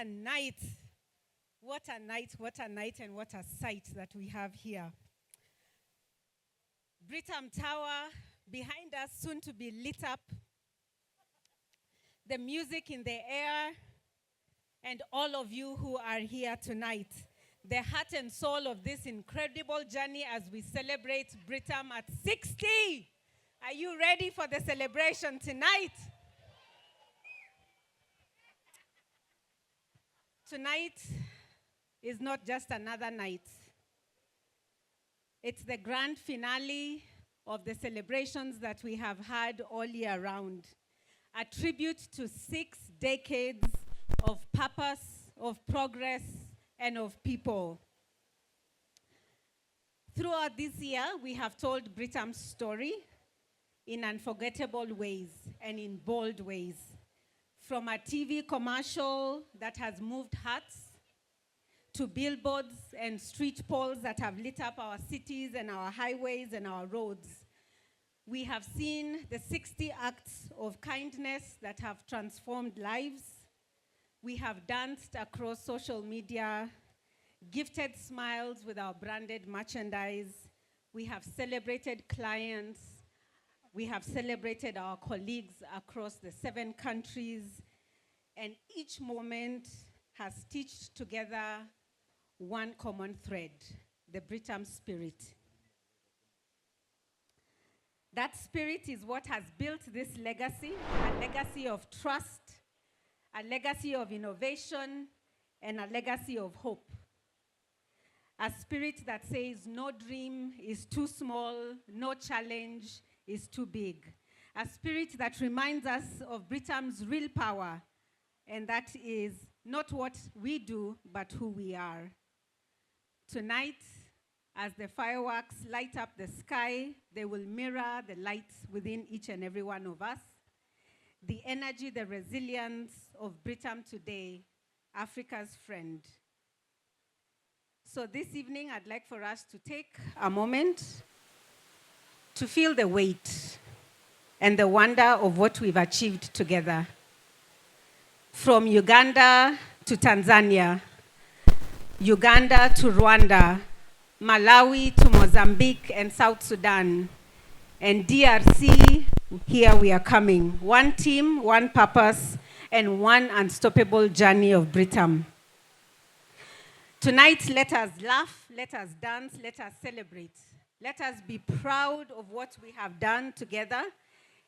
a night. What a night, what a night, and what a sight that we have here. Britam Tower behind us, soon to be lit up. The music in the air, and all of you who are here tonight. The heart and soul of this incredible journey as we celebrate Britam at 60. Are you ready for the celebration tonight? Tonight is not just another night. It's the grand finale of the celebrations that we have had all year round. A tribute to 6 decades of purpose, of progress, and of people. Throughout this year, we have told Britam's story in unforgettable ways and in bold ways. From a TV commercial that has moved hearts, to billboards and street poles that have lit up our cities and our highways and our roads. We have seen the 60 acts of kindness that have transformed lives. We have danced across social media, gifted smiles with our branded merchandise. We have celebrated clients. We have celebrated our colleagues across the 7 countries. And each moment has stitched together one common thread, the Britam spirit. That spirit is what has built this legacy, a legacy of trust, a legacy of innovation, and a legacy of hope. A spirit that says no dream is too small, no challenge is too big. A spirit that reminds us of Britam's real power, and that is not what we do, but who we are. Tonight, as the fireworks light up the sky, they will mirror the light within each and every one of us. The energy, the resilience of Britam today, Africa's friend. So this evening, I'd like for us to take a moment to feel the weight and the wonder of what we've achieved together. From Uganda to Tanzania, Uganda to Rwanda, Malawi to Mozambique and South Sudan, and DRC, here we are coming. One team, one purpose, and one unstoppable journey of Britam. Tonight, let us laugh, let us dance, let us celebrate. Let us be proud of what we have done together.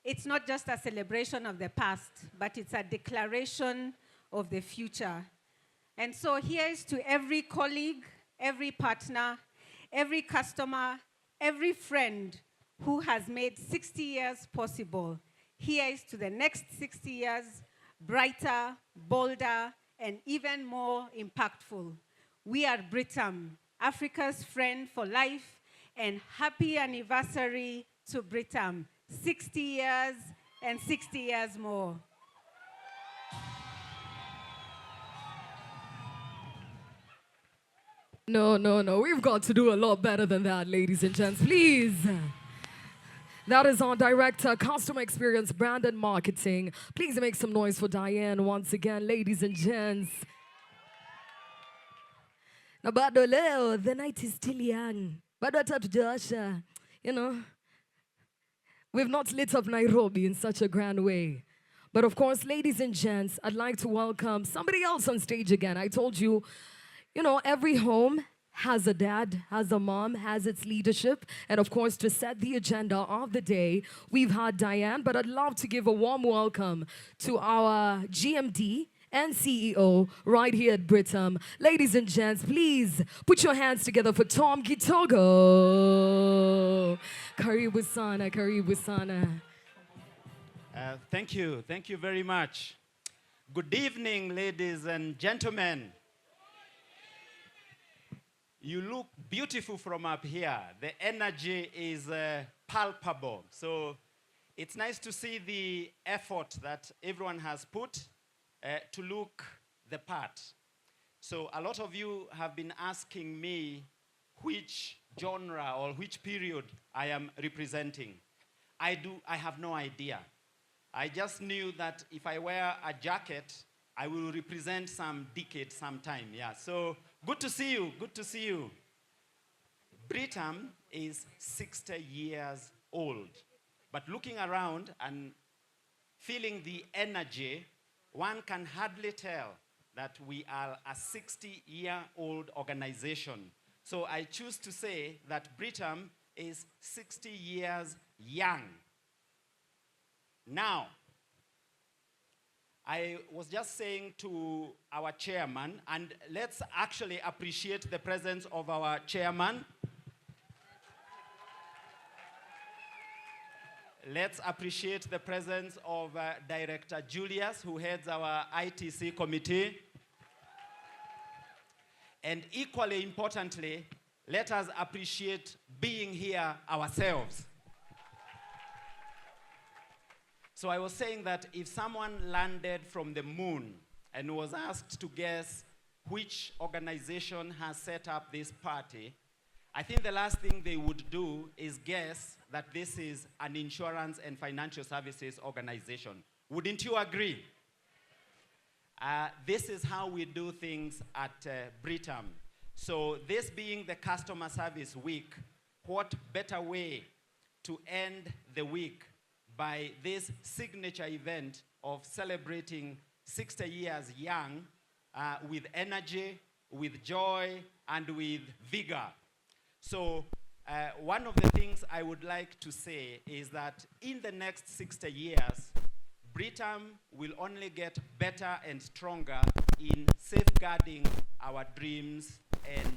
It's not just a celebration of the past, but it's a declaration of the future. And so here is to every colleague, every partner, every customer, every friend who has made 60 years possible. Here is to the next 60 years, brighter, bolder, and even more impactful. We are Britam, Africa's friend for life, and happy anniversary to Britam. 60 years and 60 years more. No. We've got to do a lot better than that, ladies and gents. Please. That is our director, customer experience, brand and marketing. Please make some noise for Diane once again, ladies and gents. Now, bado leo, the night is still young. Bado hata hatujawasha, we've not lit up Nairobi in such a grand way. But of course, ladies and gents, I'd like to welcome somebody else on stage again. I told you, every home has a dad, has a mom, has its leadership. And of course, to set the agenda of the day, we've had Diane, but I'd love to give a warm welcome to our GMD and CEO right here at Britam. Ladies and gents, please put your hands together for Tom Gitogo. Karibu sana, karibu sana. Thank you very much. Good evening, ladies and gentlemen. You look beautiful from up here. The energy is palpable. So it's nice to see the effort that everyone has put to look the part. So a lot of you have been asking me which genre or which period I am representing. I have no idea. I just knew that if I wear a jacket, I will represent some decade sometime. Yeah, so good to see you. Good to see you. Britam is 60 years old. But looking around and feeling the energy, one can hardly tell that we are a 60-year-old organization. So I choose to say that Britam is 60 years young. Now, I was just saying to our chairman, and let's actually appreciate the presence of our chairman. Let's appreciate the presence of Director Julius, who heads our ITC committee. And equally importantly, let us appreciate being here ourselves. So I was saying that if someone landed from the moon and was asked to guess which organization has set up this party, I think the last thing they would do is guess that this is an insurance and financial services organization. Wouldn't you agree? This is how we do things at Britam. So this being the customer service week, what better way to end the week by this signature event of celebrating 60 years young with energy, with joy, and with vigor. So one of the things I would like to say is that in the next 60 years, Britam will only get better and stronger in safeguarding our dreams and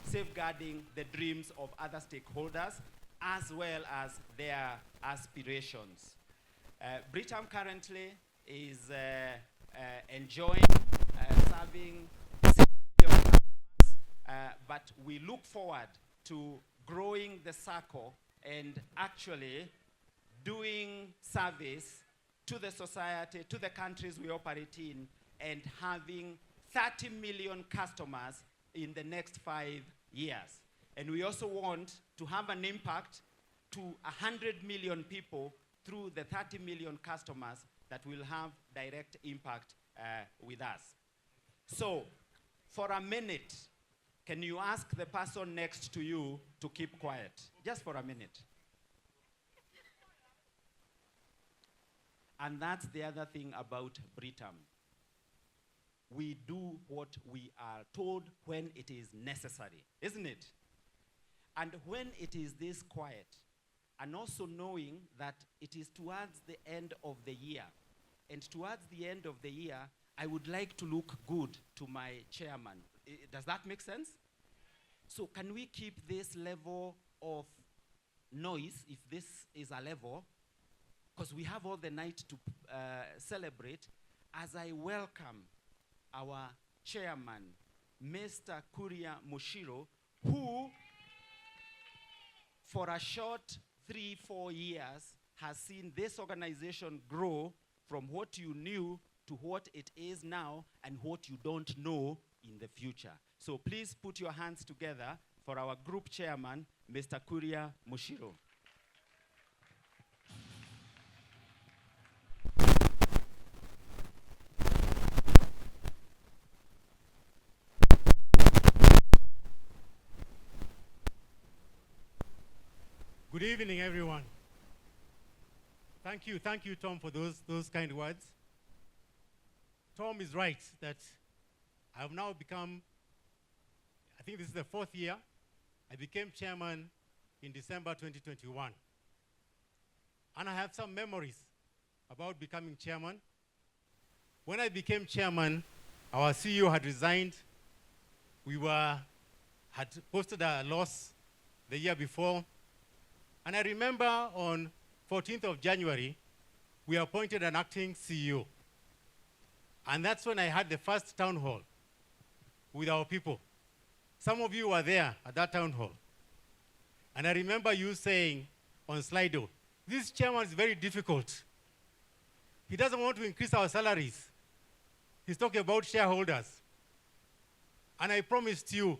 safeguarding the dreams of other stakeholders as well as their aspirations. Britam currently is enjoying serving customers, but we look forward to growing the circle and actually doing service to the society, to the countries we operate in, and having 30 million customers in the next 5 years. And we also want to have an impact to 100 million people through the 30 million customers that will have direct impact with us. So, for a minute, can you ask the person next to you to keep quiet? Just for a minute. And that's the other thing about Britam. We do what we are told when it is necessary, isn't it? And when it is this quiet, and also knowing that it is towards the end of the year, and towards the end of the year, I would like to look good to my chairman. Does that make sense? So can we keep this level of noise, if this is a level, because we have all the night to celebrate, as I welcome our chairman, Mr. Kuria Mushiro, who for a short 3-4 years has seen this organization grow from what you knew to what it is now and what you don't know in the future. So please put your hands together for our group chairman, Mr. Kuria Mushiro. Good evening, everyone. Thank you, Tom, for those kind words. Tom is right that I have now become, I think this is the 4th year. I became chairman in December 2021. And I have some memories about becoming chairman. When I became chairman, our CEO had resigned. We had posted a loss the year before. And I remember on 14th of January, we appointed an acting CEO. And that's when I had the first town hall with our people. Some of you were there at that town hall. And I remember you saying on Slido, this chairman is very difficult. He doesn't want to increase our salaries. He's talking about shareholders. And I promised you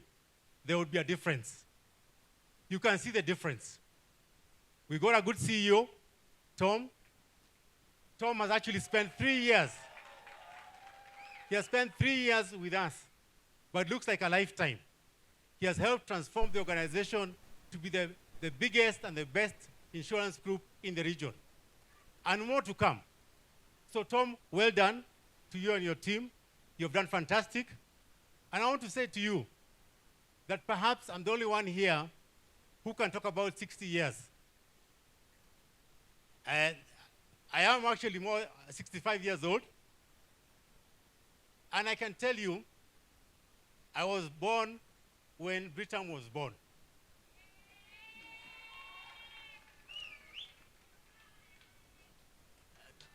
there would be a difference. You can see the difference. We got a good CEO, Tom. Tom has actually spent 3 years. He has spent 3 years with us, but it looks like a lifetime. He has helped transform the organization to be the biggest and the best insurance group in the region. And more to come. So Tom, well done to you and your team. You've done fantastic. And I want to say to you that perhaps I'm the only one here who can talk about 60 years. And I am actually 65 years old. And I can tell you, I was born when Britam was born.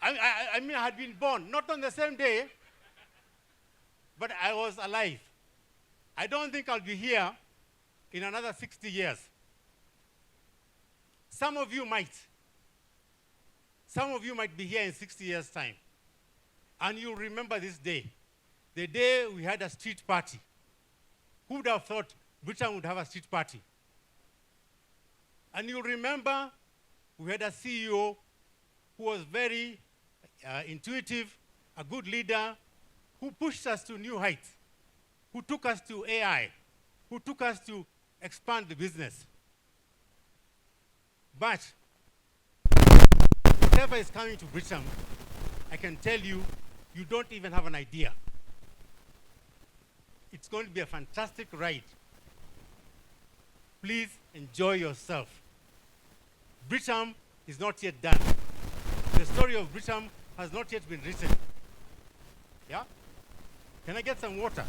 I mean, I had been born, not on the same day, but I was alive. I don't think I'll be here in another 60 years. Some of you might. Some of you might be here in 60 years' time. And you'll remember this day, the day we had a street party. Who would have thought Britam would have a street party? And you'll remember we had a CEO who was very intuitive, a good leader, who pushed us to new heights, who took us to AI, who took us to expand the business. But whatever is coming to Britam, I can tell you, you don't even have an idea. It's going to be a fantastic ride. Please enjoy yourself. Britam is not yet done. The story of Britam has not yet been written. Yeah? Can I get some water?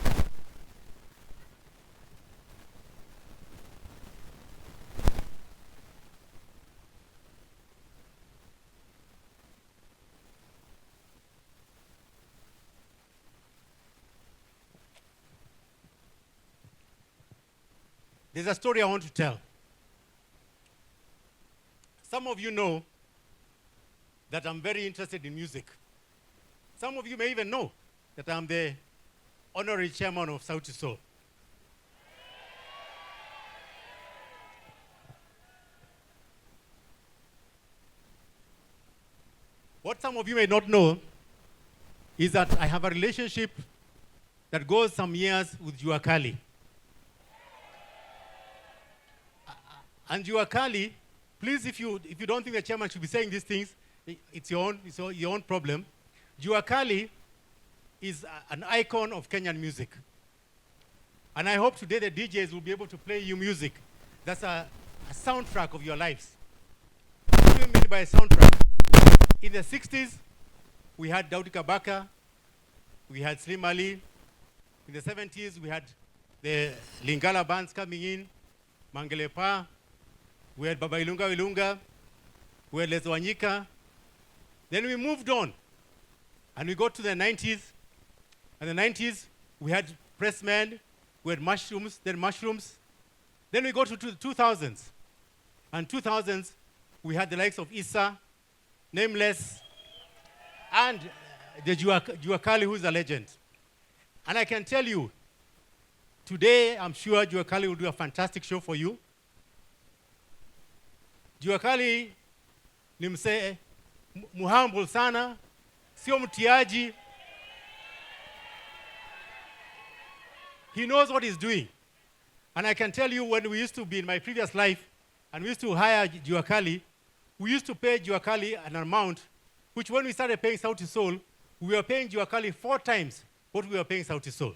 There's a story I want to tell. Some of you know that I'm very interested in music. Some of you may even know that I'm the honorary chairman of Sauti Sol. What some of you may not know is that I have a relationship that goes some years with Juakali. And Juakali, please, if you don't think the chairman should be saying these things, it's your own problem. Juakali is an icon of Kenyan music. And I hope today the DJs will be able to play you music. That's a soundtrack of your lives. What do you mean by a soundtrack? In the 60s, we had Daudi Kabaka, we had Slim Ali. In the 70s, we had the Lingala bands coming in, Mangelepa, we had Baba Ilunga Ilunga, we had Lezo Wanyika. Then we moved on, and we got to the 90s. And the 90s, we had Pressmen, we had Mushrooms, then Mushrooms. Then we got to the 2000s. And 2000s, we had the likes of Issa, Nameless, and the Juakali, who's a legend. And I can tell you, today, I'm sure Juakali will do a fantastic show for you. Juakali ni msee muhumble sana, sio mtiaji. He knows what he's doing. And I can tell you, when we used to be in my previous life, and we used to hire Juakali, we used to pay Juakali an amount, which when we started paying Sauti Sol, we were paying Juakali 4 times what we were paying Sauti Sol.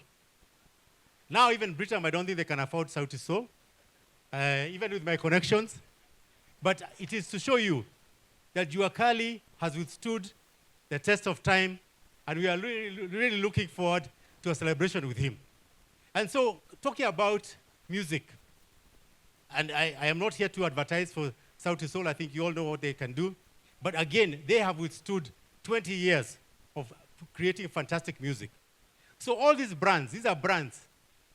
Now even Britam, I don't think they can afford Sauti Sol, even with my connections. But it is to show you that Juakali has withstood the test of time, and we are really looking forward to a celebration with him. And so, talking about music, and I am not here to advertise for Sauti Sol. I think you all know what they can do. But again, they have withstood 20 years of creating fantastic music. So all these brands, these are brands.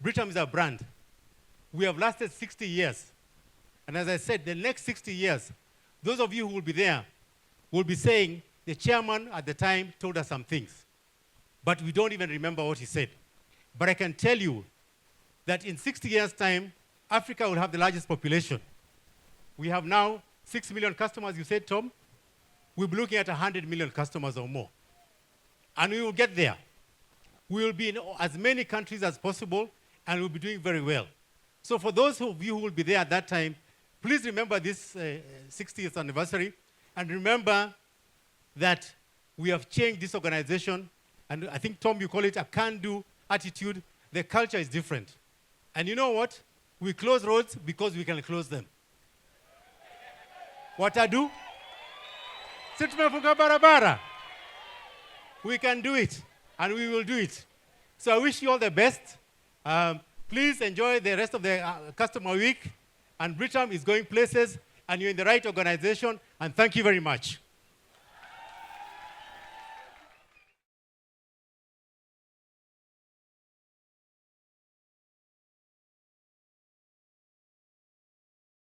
Britam is a brand. We have lasted 60 years. And as I said, the next 60 years, those of you who will be there will be saying, the chairman at the time told us some things, but we don't even remember what he said. But I can tell you that in 60 years' time, Africa will have the largest population. We have now 6 million customers, you said, Tom. We'll be looking at 100 million customers or more. And we will get there. We will be in as many countries as possible, and we'll be doing very well. So for those of you who will be there at that time, please remember this 60th anniversary, and remember that we have changed this organization, and I think, Tom, you call it a can-do attitude. The culture is different. And you know what? We close roads because we can close them. What I do? Situmefunga barabara. We can do it, and we will do it. So I wish you all the best. Please enjoy the rest of the customer week. And Britam is going places, and you're in the right organization. And thank you very much.